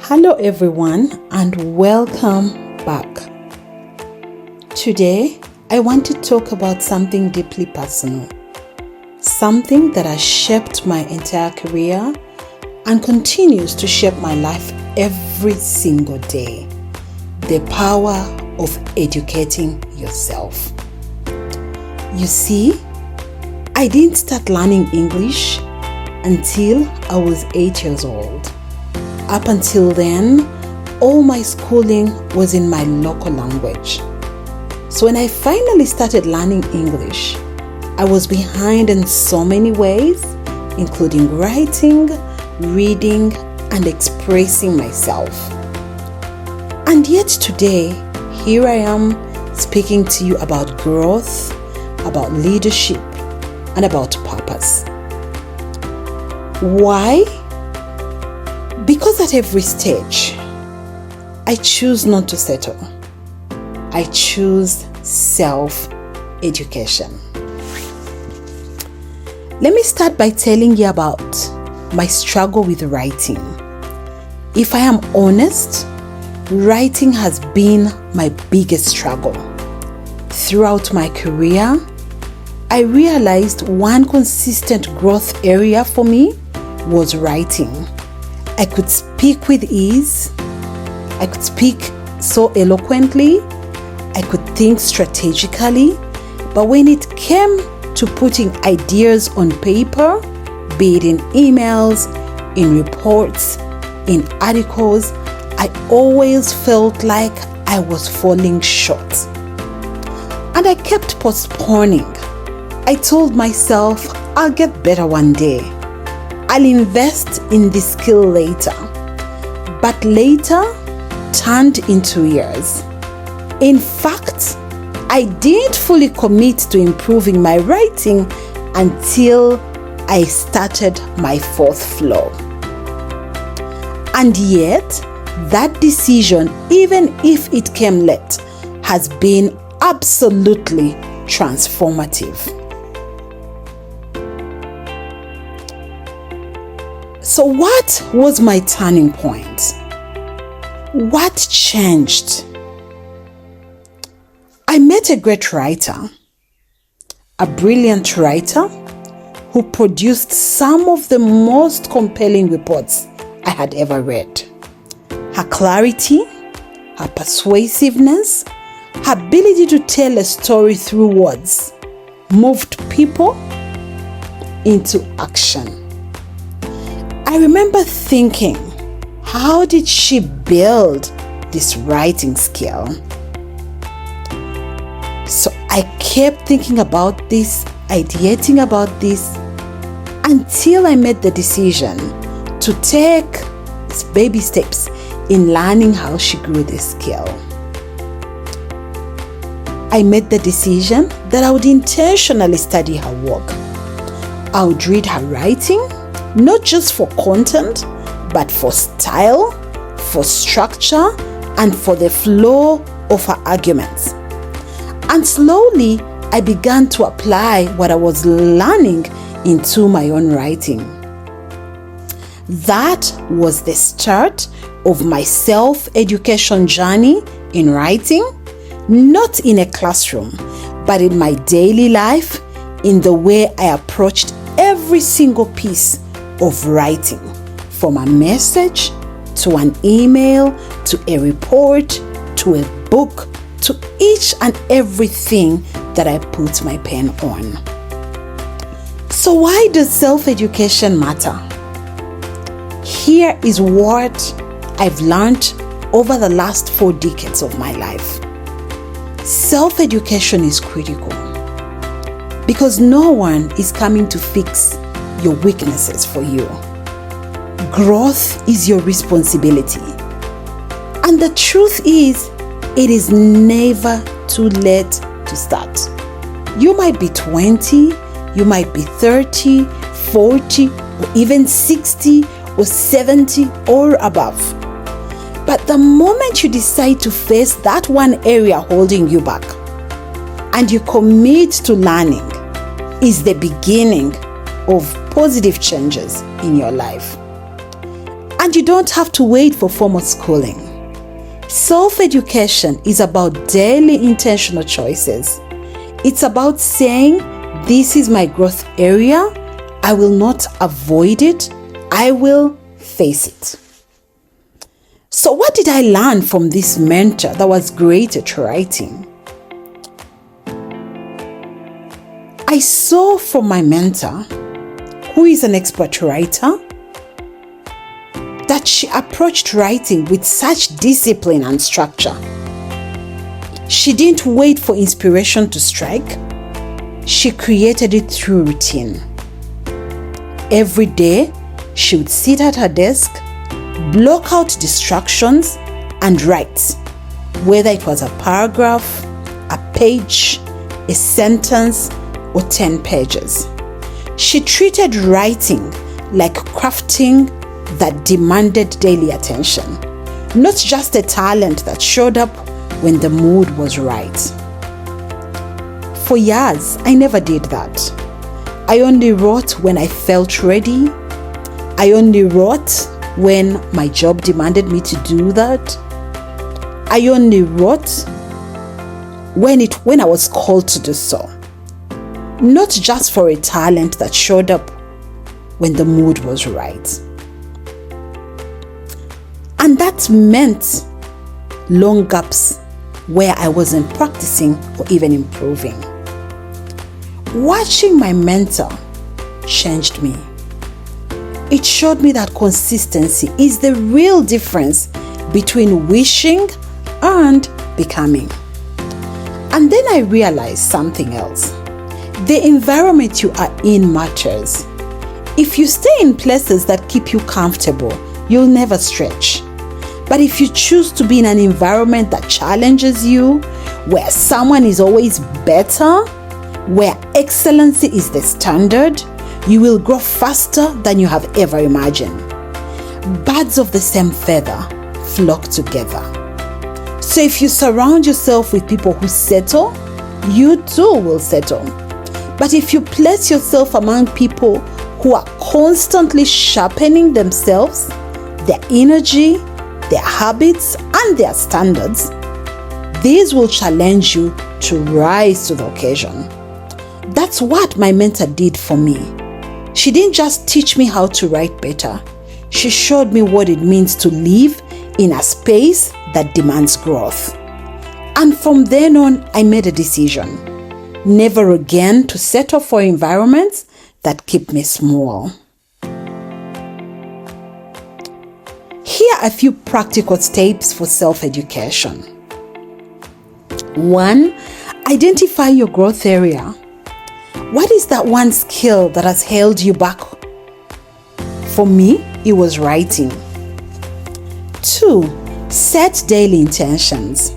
Hello everyone and welcome back. Today I want to talk about something deeply personal, something that has shaped my entire career and continues to shape my life every single day: the power of educating yourself. You see, I didn't start learning English until I was 8 years old. Up until then, all my schooling was in my local language. So when I finally started learning English, I was behind in so many ways, including writing, reading, and expressing myself. And yet today, here I am speaking to you about growth, about leadership, and about purpose. Why? Because at every stage, I choose not to settle. I choose self-education. Let me start by telling you about my struggle with writing. If I am honest, writing has been my biggest struggle. Throughout my career, I realized one consistent growth area for me was writing. I could speak with ease. I could speak so eloquently. I could think strategically. But when it came to putting ideas on paper, be it in emails, in reports, in articles, I always felt like I was falling short. And I kept postponing. I told myself, I'll get better one day. I'll invest in this skill later. But later turned into years. In fact, I didn't fully commit to improving my writing until I started my fourth floor. And yet, that decision, even if it came late, has been absolutely transformative. So what was my turning point? What changed? I met a great writer, a brilliant writer who produced some of the most compelling reports I had ever read. Her clarity, her persuasiveness, her ability to tell a story through words moved people into action. I remember thinking, how did she build this writing skill? So I kept thinking about this, ideating about this, until I made the decision to take baby steps in learning how she grew this skill. I made the decision that I would intentionally study her work. I would read her writing, not just for content, but for style, for structure, and for the flow of her arguments. And slowly, I began to apply what I was learning into my own writing. That was the start of my self-education journey in writing, not in a classroom, but in my daily life, in the way I approached every single piece of writing, from a message to an email to a report to a book to each and everything that I put my pen on. So why does self-education matter? Here is what I've learned over the last 4 decades of my life. Self-education is critical because no one is coming to fix your weaknesses for you. Growth is your responsibility. And the truth is, it is never too late to start. You might be 20, you might be 30, 40, or even 60 or 70 or above. But the moment you decide to face that one area holding you back and you commit to learning, is the beginning of positive changes in your life. And you don't have to wait for formal schooling. Self-education is about daily intentional choices. It's about saying, this is my growth area. I will not avoid it. I will face it. So what did I learn from this mentor that was great at writing? I saw from my mentor, who is an expert writer, that she approached writing with such discipline and structure. She didn't wait for inspiration to strike. She created it through routine. Every day, she would sit at her desk, block out distractions, and write, whether it was a paragraph, a page, a sentence, or 10 pages. She treated writing like crafting that demanded daily attention, not just a talent that showed up when the mood was right. For years, I never did that. I only wrote when I felt ready. I only wrote when my job demanded me to do that. I only wrote when I was called to do so, not just for a talent that showed up when the mood was right. And that meant long gaps where I wasn't practicing or even improving. Watching my mentor changed me. It showed me that consistency is the real difference between wishing and becoming. And then I realized something else. The environment you are in matters. If you stay in places that keep you comfortable, you'll never stretch. But if you choose to be in an environment that challenges you, where someone is always better, where excellency is the standard, you will grow faster than you have ever imagined. Birds of the same feather flock together. So if you surround yourself with people who settle, you too will settle. But if you place yourself among people who are constantly sharpening themselves, their energy, their habits, and their standards, these will challenge you to rise to the occasion. That's what my mentor did for me. She didn't just teach me how to write better. She showed me what it means to live in a space that demands growth. And from then on, I made a decision. Never again to settle for environments that keep me small. Here are a few practical steps for self-education. 1. Identify your growth area. What is that one skill that has held you back? For me, it was writing. 2. Set daily intentions.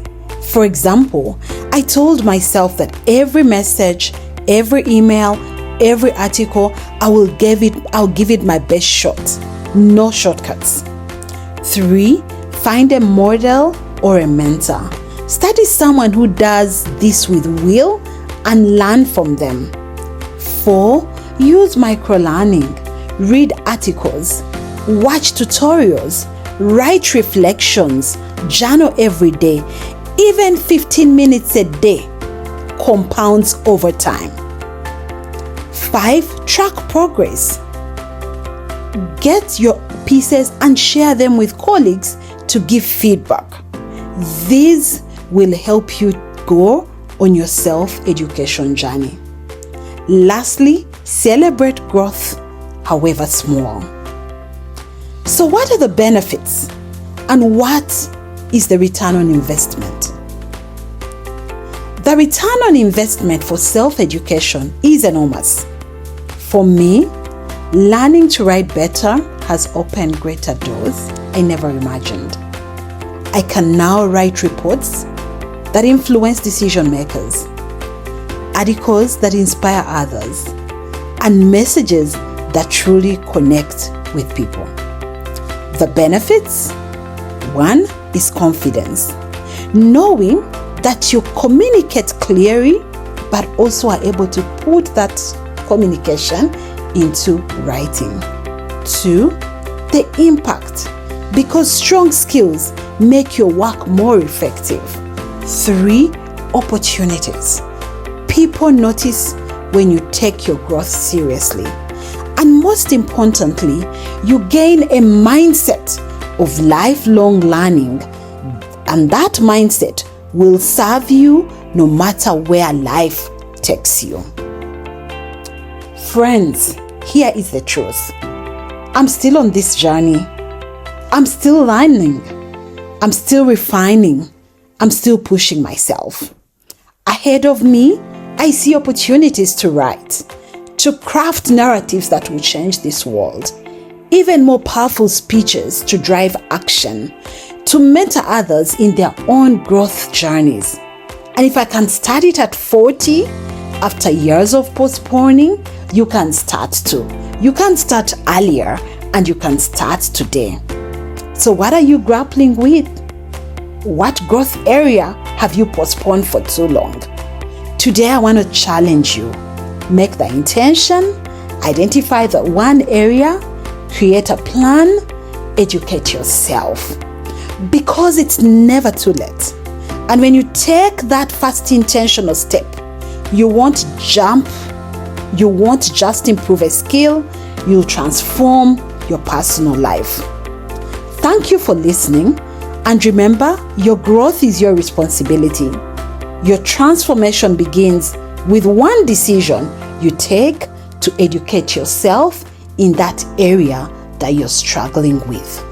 For example, I told myself that every message, every email, every article, I'll give it my best shot. No shortcuts. 3. Find a model or a mentor. Study someone who does this with will and learn from them. 4. Use micro-learning. Read articles. Watch tutorials. Write reflections. Journal every day. Even 15 minutes a day compounds over time. 5. Track progress. Get your pieces and share them with colleagues to give feedback. These will help you go on your self-education journey. Lastly, celebrate growth, however small. So what are the benefits and what is the return on investment? The return on investment for self-education is enormous. For me, learning to write better has opened greater doors I never imagined. I can now write reports that influence decision makers, articles that inspire others, and messages that truly connect with people. The benefits? 1 is confidence. Knowing that you communicate clearly, but also are able to put that communication into writing. 2, the impact. because strong skills make your work more effective. 3. Opportunities. People notice when you take your growth seriously. And most importantly, you gain a mindset of lifelong learning, and that mindset will serve you no matter where life takes you. Friends, here is the truth. I'm still on this journey. I'm still learning. I'm still refining. I'm still pushing myself. Ahead of me, I see opportunities to write, to craft narratives that will change this world, even more powerful speeches to drive action, to mentor others in their own growth journeys. And if I can start it at 40, after years of postponing, you can start too. You can start earlier and you can start today. So what are you grappling with? What growth area have you postponed for too long? Today I want to challenge you. Make the intention, identify the one area, create a plan, educate yourself. Because it's never too late. And when you take that first intentional step, you won't jump, you won't just improve a skill, you'll transform your personal life. Thank you for listening. And remember, your growth is your responsibility. Your transformation begins with one decision you take to educate yourself in that area that you're struggling with.